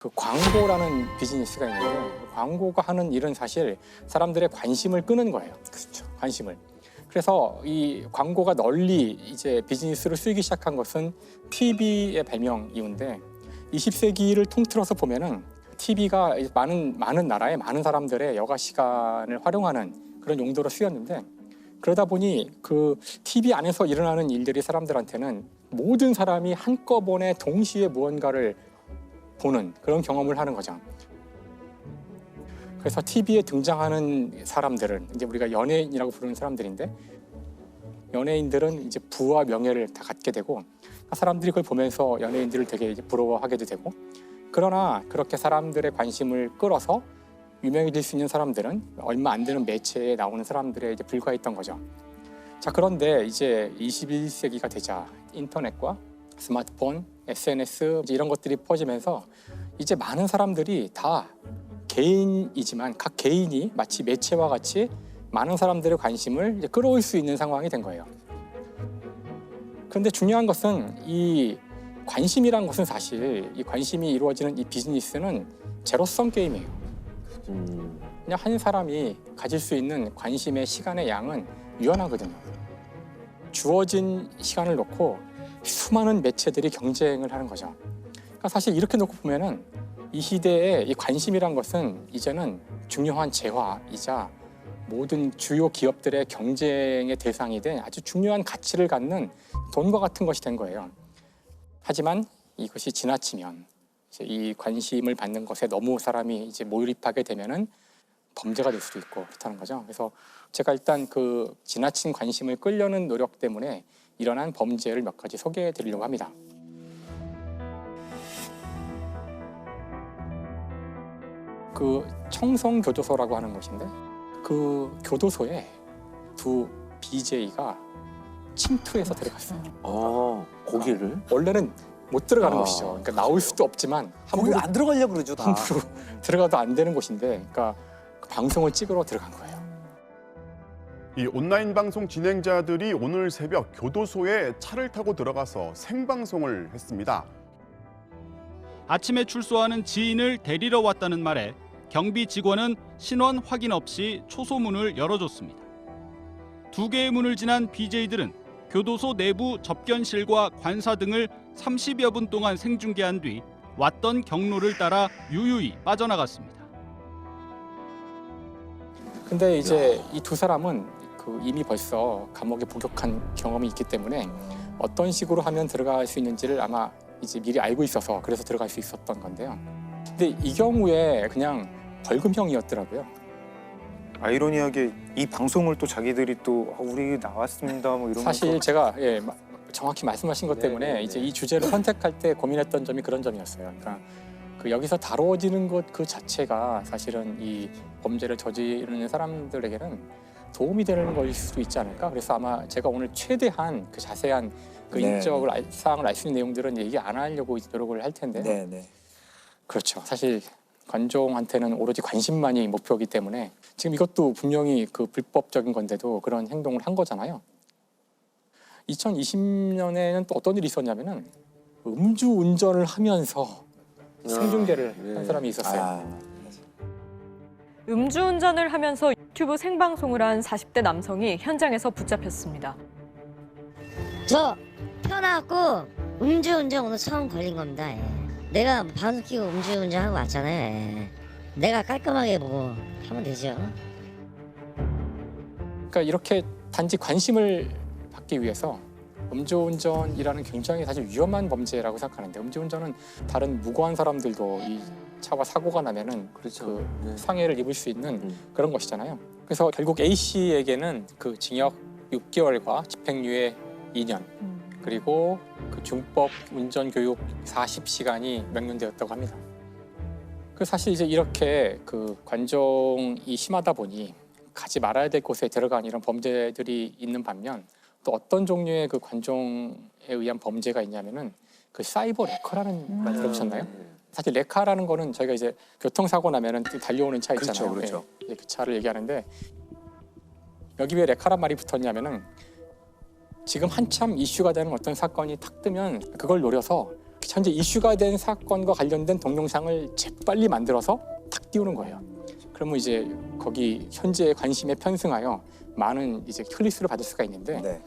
그 광고라는 비즈니스가 있는데 광고가 하는 일은 사실 사람들의 관심을 끄는 거예요. 그렇죠. 관심을. 그래서 이 광고가 널리 이제 비즈니스를 쓰이기 시작한 것은 TV의 발명 이후인데 20세기를 통틀어서 보면은 TV가 많은 나라의 많은 사람들의 여가 시간을 활용하는 그런 용도로 쓰였는데 그러다 보니 그 TV 안에서 일어나는 일들이 사람들한테는 모든 사람이 한꺼번에 동시에 무언가를 보는 그런 경험을 하는 거죠. 그래서 TV에 등장하는 사람들은 이제 우리가 연예인이라고 부르는 사람들인데 연예인들은 이제 부와 명예를 다 갖게 되고 사람들이 그걸 보면서 연예인들을 되게 이제 부러워하게도 되고 그러나 그렇게 사람들의 관심을 끌어서 유명해질 수 있는 사람들은 얼마 안 되는 매체에 나오는 사람들에 이제 불과했던 거죠. 자, 그런데 이제 21세기가 되자 인터넷과 스마트폰, SNS 이런 것들이 퍼지면서 이제 많은 사람들이 다 개인이지만 각 개인이 마치 매체와 같이 많은 사람들의 관심을 이제 끌어올 수 있는 상황이 된 거예요. 그런데 중요한 것은 이 관심이란 것은 사실 이 관심이 이루어지는 이 비즈니스는 제로섬 게임이에요. 그냥 한 사람이 가질 수 있는 관심의 시간의 양은 유한하거든요. 주어진 시간을 놓고 수많은 매체들이 경쟁을 하는 거죠. 그러니까 사실 이렇게 놓고 보면은 이 시대에 이 관심이란 것은 이제는 중요한 재화이자 모든 주요 기업들의 경쟁의 대상이 된 아주 중요한 가치를 갖는 돈과 같은 것이 된 거예요. 하지만 이것이 지나치면 이제 이 관심을 받는 것에 너무 사람이 이제 몰입하게 되면은 범죄가 될 수도 있고 그렇다는 거죠. 그래서 제가 일단 그 지나친 관심을 끌려는 노력 때문에 일어난 범죄를 몇 가지 소개해 드리려고 합니다. 그 청송교도소라고 하는 곳인데 그 교도소에 두 BJ가 침투해서 들어갔어요. 거기를? 원래는 못 들어가는 곳이죠. 그러니까 나올 수도 없지만 거기 안 들어가려고 그러죠, 다. 함부로 들어가도 안 되는 곳인데 그러니까 그 방송을 찍으러 들어간 거예요. 이 온라인 방송 진행자들이 오늘 새벽 교도소에 차를 타고 들어가서 생방송을 했습니다. 아침에 출소하는 지인을 데리러 왔다는 말에 경비 직원은 신원 확인 없이 초소문을 열어줬습니다. 두 개의 문을 지난 BJ들은 교도소 내부 접견실과 관사 등을 30여 분 동안 생중계한 뒤 왔던 경로를 따라 유유히 빠져나갔습니다. 근데 이제 이 두 사람은 그 이미 벌써 감옥에 복역한 경험이 있기 때문에 어떤 식으로 하면 들어갈 수 있는지를 아마 이제 미리 알고 있어서 그래서 들어갈 수 있었던 건데요. 근데 이 경우에 그냥 벌금형이었더라고요. 아이러니하게 이 방송을 또 자기들이 또 우리 나왔습니다 뭐 이런 사실 거 제가 정확히 말씀하신 것 때문에 이제 이 주제를 선택할 때 고민했던 점이 그런 점이었어요. 그러니까 그 여기서 다뤄지는 것 그 자체가 사실은 이 범죄를 저지르는 사람들에게는 도움이 되는 것일 수도 있지 않을까. 그래서 아마 제가 오늘 최대한 그 자세한 그 인적을 사항을 알 수 있는 내용들은 얘기 안 하려고 노력을 할 텐데요. 네. 그렇죠. 사실 관종한테는 오로지 관심만이 목표이기 때문에 지금 이것도 분명히 그 불법적인 건데도 그런 행동을 한 거잖아요. 2020년에는 또 어떤 일이 있었냐면은 음주운전을 하면서 생중계를 한 사람이 있었어요. 음주운전을 하면서 유튜브 생방송을 한 40대 남성이 현장에서 붙잡혔습니다. 저 태어나갖고 음주운전 오늘 처음 걸린 겁니다. 예. 내가 방송 끼고 음주운전하고 왔잖아요. 예. 내가 깔끔하게 뭐 하면 되죠. 그러니까 이렇게 단지 관심을 받기 위해서 음주운전이라는 굉장히 사실 위험한 범죄라고 생각하는데 음주운전은 다른 무고한 사람들도 이 차와 사고가 나면은 그렇죠. 네. 상해를 입을 수 있는 그런 것이잖아요. 그래서 결국 A 씨에게는 그 징역 6개월과 집행유예 2년 그리고 그 준법 운전 교육 40시간이 명령되었다고 합니다. 그 사실 이제 이렇게 그 관종이 심하다 보니 가지 말아야 될 곳에 들어간 이런 범죄들이 있는 반면 또 어떤 종류의 그 관종에 의한 범죄가 있냐면은 그 사이버 레커라는 말 들어보셨나요? 사실 레카라는 거는 저희가 이제 교통사고 나면은 달려오는 차 있잖아요. 그렇죠. 예, 그 차를 얘기하는데 여기 왜 레카란 말이 붙었냐면은 지금 한참 이슈가 되는 어떤 사건이 탁 뜨면 그걸 노려서 현재 이슈가 된 사건과 관련된 동영상을 재빨리 만들어서 탁 띄우는 거예요. 그러면 이제 거기 현재의 관심에 편승하여 많은 이제 클릭수를 받을 수가 있는데 네.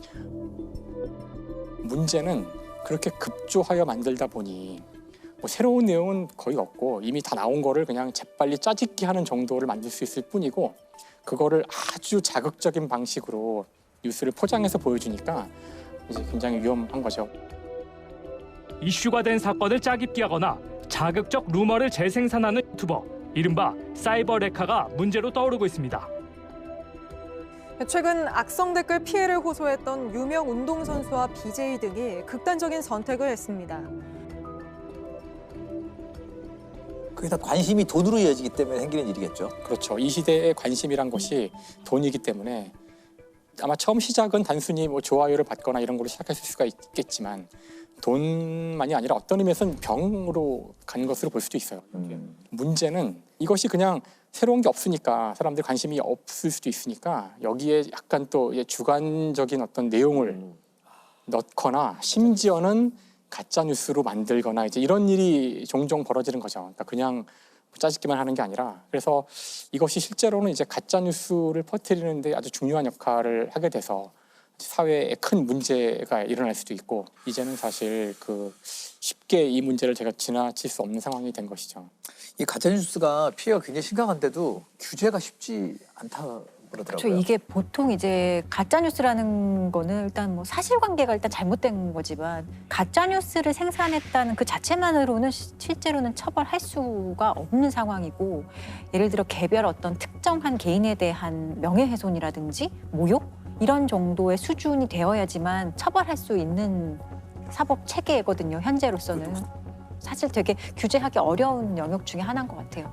문제는 그렇게 급조하여 만들다 보니 뭐 새로운 내용은 거의 없고 이미 다 나온 거를 그냥 재빨리 짜집기 하는 정도를 만들 수 있을 뿐이고 그거를 아주 자극적인 방식으로 뉴스를 포장해서 보여주니까 이제 굉장히 위험한 거죠. 이슈가 된 사건을 짜깁기하거나 자극적 루머를 재생산하는 유튜버, 이른바 사이버 레카가 문제로 떠오르고 있습니다. 최근 악성 댓글 피해를 호소했던 유명 운동선수와 BJ 등이 극단적인 선택을 했습니다. 그게 다 관심이 돈으로 이어지기 때문에 생기는 일이겠죠. 그렇죠. 이 시대의 관심이란 것이 돈이기 때문에 아마 처음 시작은 단순히 뭐 좋아요를 받거나 이런 걸로 시작했을 수가 있겠지만 돈만이 아니라 어떤 의미에서는 병으로 간 것으로 볼 수도 있어요. 문제는 이것이 그냥 새로운 게 없으니까 사람들 관심이 없을 수도 있으니까 여기에 약간 또 주관적인 어떤 내용을 넣거나 심지어는 가짜 뉴스로 만들거나 이제 이런 일이 종종 벌어지는 거죠. 그러니까 그냥 짜집기만 하는 게 아니라 그래서 이것이 실제로는 이제 가짜 뉴스를 퍼뜨리는데 아주 중요한 역할을 하게 돼서 사회에 큰 문제가 일어날 수도 있고 이제는 사실 쉽게 이 문제를 제가 지나칠 수 없는 상황이 된 것이죠. 이 가짜 뉴스가 피해가 굉장히 심각한데도 규제가 쉽지 않다 그러더라고요. 그렇죠. 이게 보통 이제 가짜 뉴스라는 거는 일단 뭐 사실관계가 일단 잘못된 거지만 가짜 뉴스를 생산했다는 그 자체만으로는 실제로는 처벌할 수가 없는 상황이고 예를 들어 개별 어떤 특정한 개인에 대한 명예훼손이라든지 모욕 이런 정도의 수준이 되어야지만 처벌할 수 있는 사법 체계거든요. 현재로서는 사실 되게 규제하기 어려운 영역 중에 하나인 것 같아요.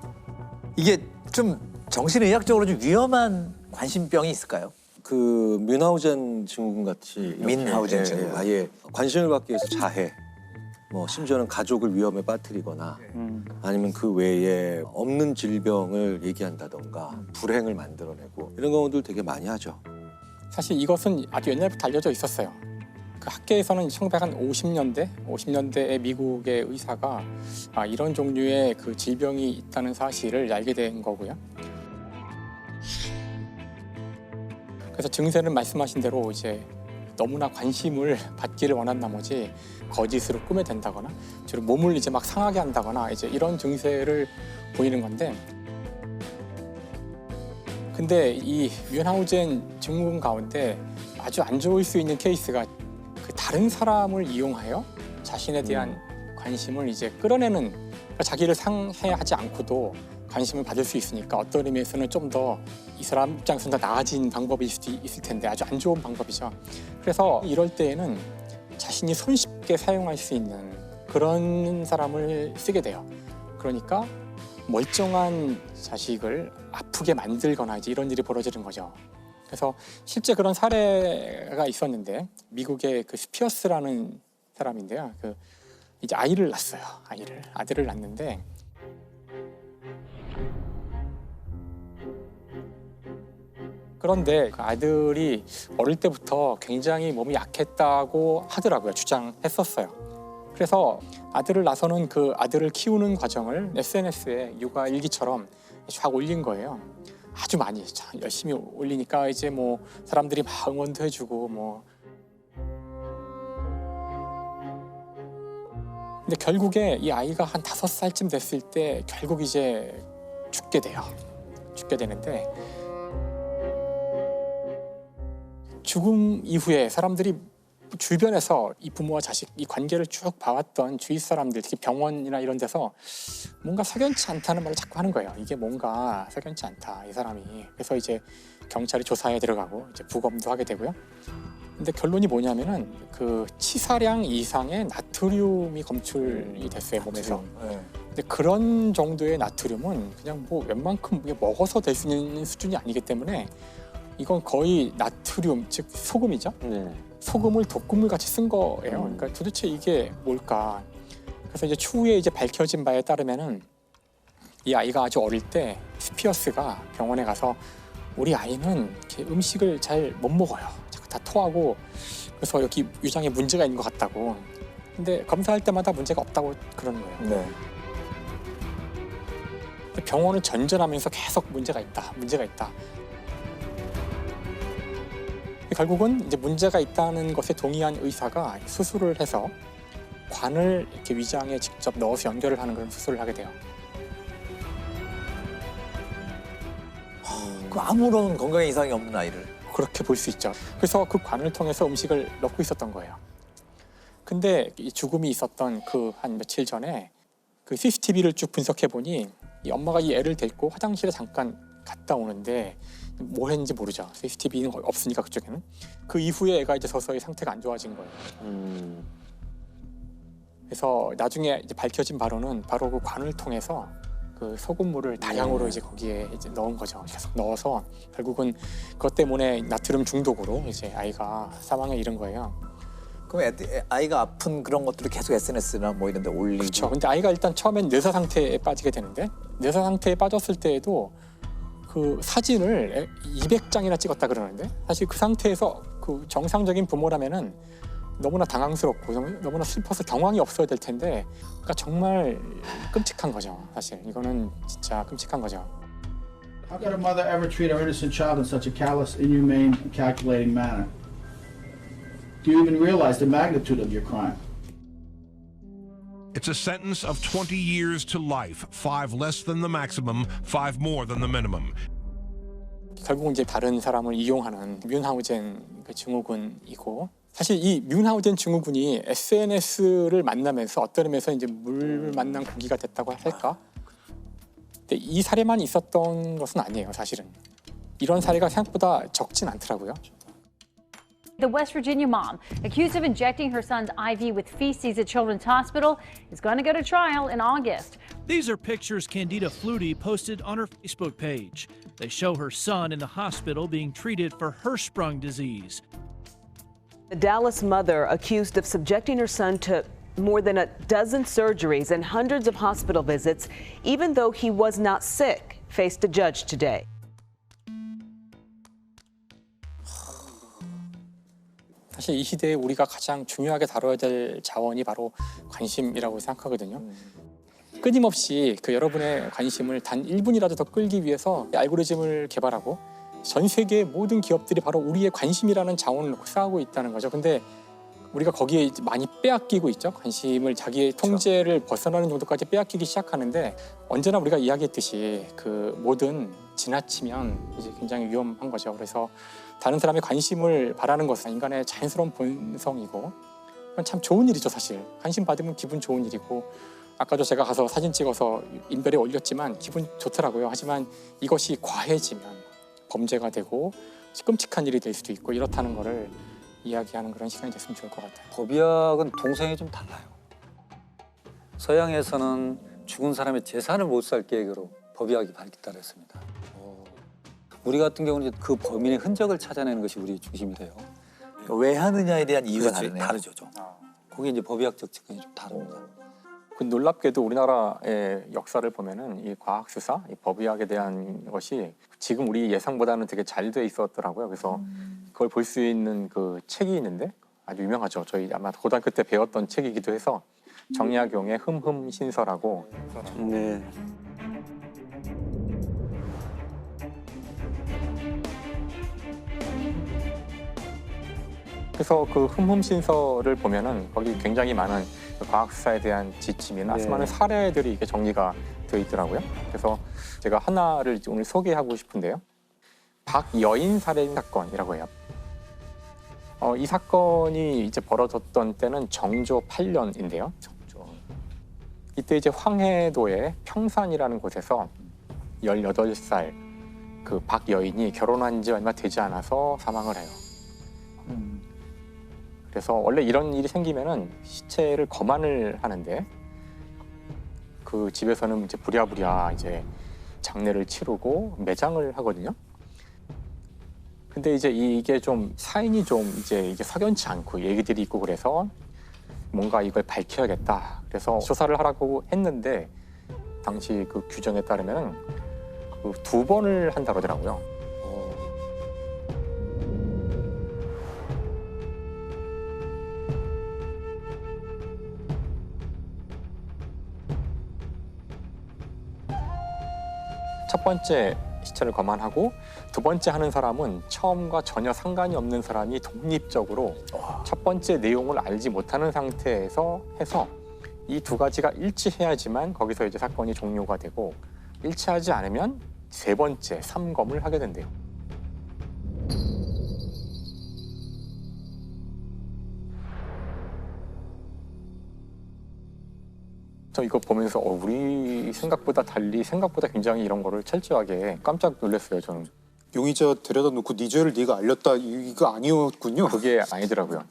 이게 좀 정신의학적으로 좀 위험한 관심병이 있을까요? 그 뮌하우젠 증후군 같이 이렇게, 뮌하우젠 증후군. 아예 관심을 받기 위해서 자해, 뭐 심지어는 가족을 위험에 빠뜨리거나 아니면 그 외에 없는 질병을 얘기한다던가 불행을 만들어내고 이런 경우들 되게 많이 하죠. 사실 이것은 아주 옛날부터 알려져 있었어요. 그 학계에서는 1950년대에 미국의 의사가 이런 종류의 그 질병이 있다는 사실을 알게 된 거고요. 그래서 증세는 말씀하신 대로 이제 너무나 관심을 받기를 원한 나머지 거짓으로 꾸며댄다거나 주로 몸을 이제 막 상하게 한다거나 이제 이런 증세를 보이는 건데 근데 이 뮌하우젠 증후군 가운데 아주 안 좋을 수 있는 케이스가 그 다른 사람을 이용하여 자신에 대한 관심을 이제 끌어내는 그러니까 자기를 상해하지 않고도 관심을 받을 수 있으니까 어떤 의미에서는 좀 더 이 사람 입장에서는 더 나아진 방법일 수도 있을 텐데 아주 안 좋은 방법이죠. 그래서 이럴 때에는 자신이 손쉽게 사용할 수 있는 그런 사람을 쓰게 돼요. 그러니까 멀쩡한 자식을 아프게 만들거나 이제 이런 일이 벌어지는 거죠. 그래서 실제 그런 사례가 있었는데 미국의 그 스피어스라는 사람인데요. 이제 아이를 낳았어요. 아들을 낳는데 그런데 그 아들이 어릴 때부터 굉장히 몸이 약했다고 하더라고요. 주장했었어요. 그래서 아들을 낳아서는 그 아들을 키우는 과정을 SNS에 육아 일기처럼 쫙 올린 거예요. 아주 많이 열심히 올리니까 이제 뭐 사람들이 막 응원도 해주고 뭐. 근데 결국에 이 아이가 한 5살쯤 됐을 때 결국 이제 죽게 돼요. 죽게 되는데 죽음 이후에 사람들이 주변에서 이 부모와 자식 이 관계를 쭉 봐왔던 주위 사람들 특히 병원이나 이런 데서 뭔가 석연치 않다는 말을 자꾸 하는 거예요. 이게 뭔가 석연치 않다 이 사람이. 그래서 이제 경찰이 조사에 들어가고 이제 부검도 하게 되고요. 근데 결론이 뭐냐면은 그 치사량 이상의 나트륨이 검출이 됐어요 몸에서. 근데 그런 정도의 나트륨은 그냥 뭐 웬만큼 먹어서 될 수 있는 수준이 아니기 때문에 이건 거의 나트륨 즉 소금이죠. 소금을 독극물 같이 쓴 거예요. 그러니까 도대체 이게 뭘까? 그래서 이제 추후에 이제 밝혀진 바에 따르면은 이 아이가 아주 어릴 때 스피어스가 병원에 가서 우리 아이는 이렇게 음식을 잘 못 먹어요. 자꾸 다 토하고 그래서 여기 위장에 문제가 있는 것 같다고. 근데 검사할 때마다 문제가 없다고 그러는 거예요. 네. 병원을 전전하면서 계속 문제가 있다. 결국은 이제 문제가 있다는 것에 동의한 의사가 수술을 해서 관을 이렇게 위장에 직접 넣어서 연결을 하는 그런 수술을 하게 돼요. 그 아무런 건강에 이상이 없는 아이를. 그렇게 볼 수 있죠. 그래서 그 관을 통해서 음식을 넣고 있었던 거예요. 근데 이 죽음이 있었던 그 한 며칠 전에 그 CCTV를 쭉 분석해 보니 이 엄마가 이 애를 데리고 화장실에 잠깐 갔다 오는데 뭘 했는지 모르죠. CCTV는 없으니까 그쪽에는. 그 이후에 애가 이제 서서히 상태가 안 좋아진 거예요. 그래서 나중에 이제 밝혀진 바로는 바로 그 관을 통해서 그 소금물을 다량으로 이제 거기에 이제 넣은 거죠. 계속 넣어서 결국은 그것 때문에 나트륨 중독으로 이제 아이가 사망에 이른 거예요. 그럼 아이가 아픈 그런 것들을 계속 SNS나 뭐 이런 데 올리고. 그렇죠. 근데 아이가 일단 처음엔 뇌사 상태에 빠지게 되는데 뇌사 상태에 빠졌을 때에도 그 사진을 200장이나 찍었다 그러는데 사실 그 상태에서 그 정상적인 부모라면은 너무나 당황스럽고 너무나 슬퍼서 경황이 없어야 될 텐데 그러니까 정말 끔찍한 거죠. 사실 이거는 진짜 끔찍한 거죠. How could a mother ever treat her innocent child in such a callous, inhumane, and calculating manner? Do you even realize the magnitude of your crime? It's a sentence of 20 years to life, 5 less than the maximum, 5 more than the minimum. 결국은 이제 다른 사람을 이용하는 뮌하우젠 그 증후군이고 사실 이 뮌하우젠 증후군이 SNS를 만나면서 어떤 의미에서 이제 물 만난 고기가 됐다고 할까? 근데 이 사례만 있었던 것은 아니에요, 사실은. 이런 사례가 생각보다 적진 않더라고요. The West Virginia mom, accused of injecting her son's IV with feces at Children's Hospital, is going to go to trial in August. These are pictures Candida Flutie posted on her Facebook page. They show her son in the hospital being treated for Hirschsprung disease. The Dallas mother, accused of subjecting her son to more than a dozen surgeries and hundreds of hospital visits, even though he was not sick, faced a judge today. 사실 이 시대에 우리가 가장 중요하게 다뤄야 될 자원이 바로 관심이라고 생각하거든요. 끊임없이 그 여러분의 관심을 단 1분이라도 더 끌기 위해서 알고리즘을 개발하고 전 세계의 모든 기업들이 바로 우리의 관심이라는 자원을 놓고 싸우고 있다는 거죠. 근데 우리가 거기에 이제 많이 빼앗기고 있죠. 관심을 자기의 통제를 벗어나는 정도까지 빼앗기기 시작하는데 언제나 우리가 이야기했듯이 그 뭐든 지나치면 이제 굉장히 위험한 거죠. 그래서 다른 사람의 관심을 바라는 것은 인간의 자연스러운 본성이고 그건 참 좋은 일이죠, 사실. 관심 받으면 기분 좋은 일이고 아까도 제가 가서 사진 찍어서 인별에 올렸지만 기분 좋더라고요. 하지만 이것이 과해지면 범죄가 되고 끔찍한 일이 될 수도 있고 이렇다는 거를 이야기하는 그런 시간이 됐으면 좋을 것 같아요. 법의학은 동성이 좀 달라요. 서양에서는 죽은 사람의 재산을 못 살 계획으로 법의학이 발달했습니다. 했습니다. 우리 같은 경우는 그 범인의 흔적을 찾아내는 것이 우리 중심이 돼요. 왜 하느냐에 대한 이유가 다르네요. 다르죠, 좀. 그게 이제 법의학적 접근이 좀 다릅니다. 그 놀랍게도 우리나라의 역사를 보면은 이 과학 수사, 이 법의학에 대한 것이 지금 우리 예상보다는 되게 잘 돼 있었더라고요. 그래서 그걸 볼 수 있는 그 책이 있는데 아주 유명하죠. 저희 아마 고등학교 때 배웠던 책이기도 해서 정약용의 흠흠신서라고. 네. 그래서 그 흠흠신서를 보면은 거기 굉장히 많은 과학 수사에 대한 지침이나 수많은 사례들이 이렇게 정리가 되어 있더라고요. 그래서 제가 하나를 오늘 소개하고 싶은데요. 박여인 살인 사건이라고 해요. 이 사건이 이제 벌어졌던 때는 정조 8년인데요. 이때 이제 황해도의 평산이라는 곳에서 18살 그 박여인이 결혼한 지 얼마 되지 않아서 사망을 해요. 그래서 원래 이런 일이 생기면은 시체를 거만을 하는데 그 집에서는 이제 부랴부랴 이제 장례를 치르고 매장을 하거든요. 근데 이제 이게 좀 사인이 좀 이제 이게 석연치 않고 얘기들이 있고 그래서 뭔가 이걸 밝혀야겠다. 그래서 조사를 하라고 했는데 당시 그 규정에 따르면 그 2번을 한다고 하더라고요. 첫 번째 시체를 검안하고 두 번째 하는 사람은 처음과 전혀 상관이 없는 사람이 독립적으로 첫 번째 내용을 알지 못하는 상태에서 해서 이 두 가지가 일치해야지만 거기서 이제 사건이 종료가 되고 일치하지 않으면 세 번째 3검을 하게 된대요. 저 이거 보면서 우리 생각보다 달리 생각보다 굉장히 이런 거를 철저하게 깜짝 놀랐어요. 저는. 용의자 데려다 놓고 네 죄를 네가 알렸다 이거 아니었군요. 그게 아니더라고요.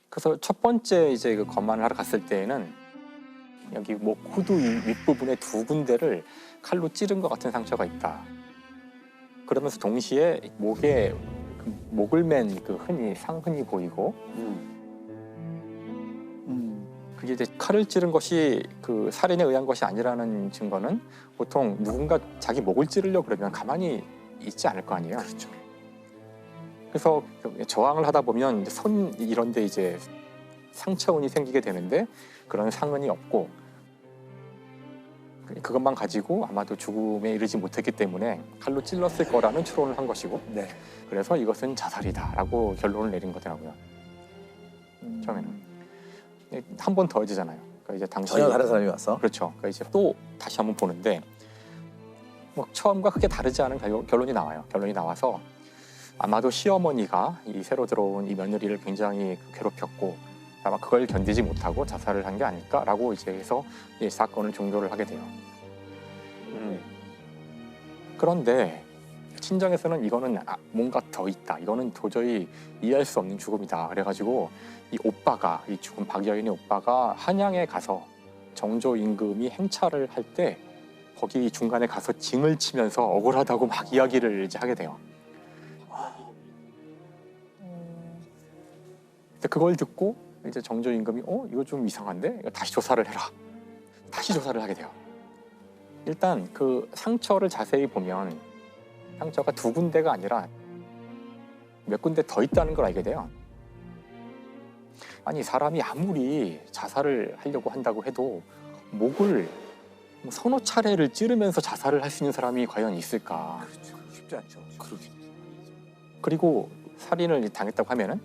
그래서 첫 번째 이제 그 검안을 하러 갔을 때에는 여기 목 후두 윗부분에 두 군데를 칼로 찌른 것 같은 상처가 있다. 그러면서 동시에 목에 목을 맨 그 상흔이 보이고 그게 이제 칼을 찌른 것이 그 살인에 의한 것이 아니라는 증거는 보통 누군가 자기 목을 찌르려고 그러면 가만히 있지 않을 거 아니에요. 그렇죠. 그래서 저항을 하다 보면 손 이런 데 이제 상처운이 생기게 되는데 그런 상흔이 없고 그것만 가지고 아마도 죽음에 이르지 못했기 때문에 칼로 찔렀을 거라는 추론을 한 것이고 그래서 이것은 자살이다라고 결론을 내린 거더라고요. 처음에는. 한 번 더 해지잖아요. 그러니까 이제 당시 전혀 다른 사람이 왔어? 그렇죠. 그러니까 이제 또 다시 한번 보는데 뭐 처음과 크게 다르지 않은 결론이 나와요. 결론이 나와서 아마도 시어머니가 이 새로 들어온 이 며느리를 굉장히 괴롭혔고 아마 그걸 견디지 못하고 자살을 한 게 아닐까라고 이제 해서 이 사건을 종료를 하게 돼요. 그런데 친정에서는 이거는 뭔가 더 있다. 이거는 도저히 이해할 수 없는 죽음이다. 그래가지고 이 오빠가 이 죽은 박여인의 오빠가 한양에 가서 정조 임금이 행차를 할 때 거기 중간에 가서 징을 치면서 억울하다고 막 이야기를 이제 하게 돼요. 그걸 듣고 이제 정조 임금이 이거 좀 이상한데 이거 다시 조사를 해라. 다시 조사를 하게 돼요. 일단 그 상처를 자세히 보면 상처가 두 군데가 아니라 몇 군데 더 있다는 걸 알게 돼요. 아니 사람이 아무리 자살을 하려고 한다고 해도 목을 서너 차례를 찌르면서 자살을 할 수 있는 사람이 과연 있을까? 그렇죠. 쉽지 않죠. 그러게. 그리고 살인을 당했다고 하면은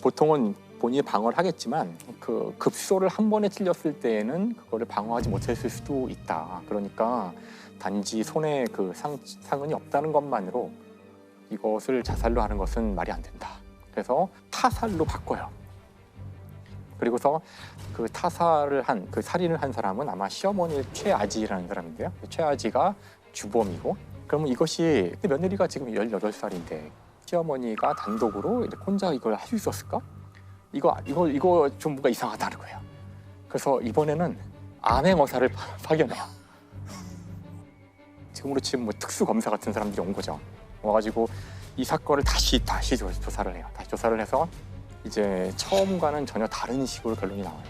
보통은 본인이 방어를 하겠지만 그 급소를 한 번에 찔렸을 때에는 그거를 방어하지 못했을 수도 있다. 그러니까 단지 손에 그 상흔이 없다는 것만으로 이것을 자살로 하는 것은 말이 안 된다. 그래서 타살로 바꿔요. 그리고서 그 타살을 한, 그 살인을 한 사람은 아마 시어머니 최아지라는 사람인데요. 최아지가 주범이고, 그러면 이것이 며느리가 지금 18살인데 시어머니가 단독으로 혼자 이걸 할 수 있었을까? 이거 좀 뭔가 이상하다는 거예요. 그래서 이번에는 암행어사를 파견해요. 지금으로 치면 뭐 특수검사 같은 사람들이 온 거죠. 와가지고 이 사건을 다시 조사를 해요. 다시 조사를 해서 이제 처음과는 전혀 다른 식으로 결론이 나와요.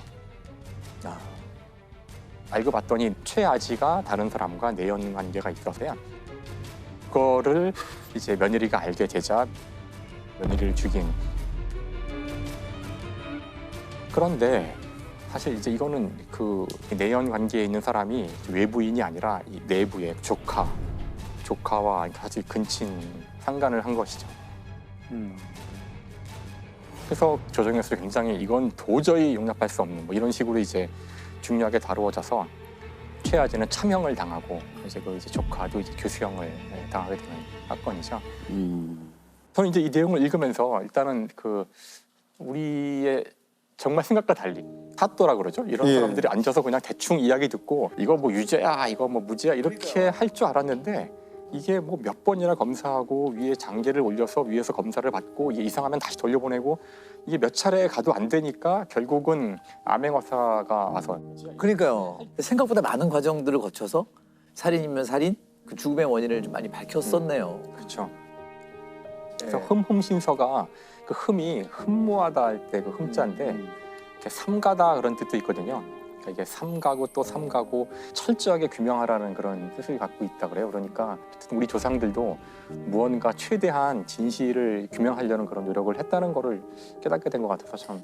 알고 봤더니 최아지가 다른 사람과 내연 관계가 있어서요. 그거를 이제 며느리가 알게 되자 며느리를 죽인. 그런데 사실 이제 이거는 그 내연 관계에 있는 사람이 외부인이 아니라 이 내부의 조카와 아주 근친 상간을 한 것이죠. 그래서 조정에서 굉장히 이건 도저히 용납할 수 없는 뭐 이런 식으로 이제 중요하게 다루어져서 최아지는 참형을 당하고 이제 그 이제 조카도 이제 교수형을 당하게 되는 사건이죠. 저는 이제 이 내용을 읽으면서 일단은 그 우리의 정말 생각과 달리 사또라 그러죠. 이런 사람들이 앉아서 그냥 대충 이야기 듣고 이거 뭐 유죄야, 이거 뭐 무죄야 이렇게 할 줄 알았는데 이게 뭐 몇 번이나 검사하고 위에 장계를 올려서 위에서 검사를 받고 이게 이상하면 다시 돌려보내고 이게 몇 차례 가도 안 되니까 결국은 암행어사가 와서. 그러니까요. 생각보다 많은 과정들을 거쳐서 살인이면 살인, 그 죽음의 원인을 좀 많이 밝혔었네요. 그렇죠. 그래서 흠흠신서가 그 흠이 흠모하다 할 때 그 흠자인데 이렇게 삼가다 그런 뜻도 있거든요. 그러니까 이게 삼가고 또 삼가고 철저하게 규명하라는 그런 뜻을 갖고 있다 그래요. 그러니까 우리 조상들도 무언가 최대한 진실을 규명하려는 그런 노력을 했다는 거를 깨닫게 된 것 같아서 참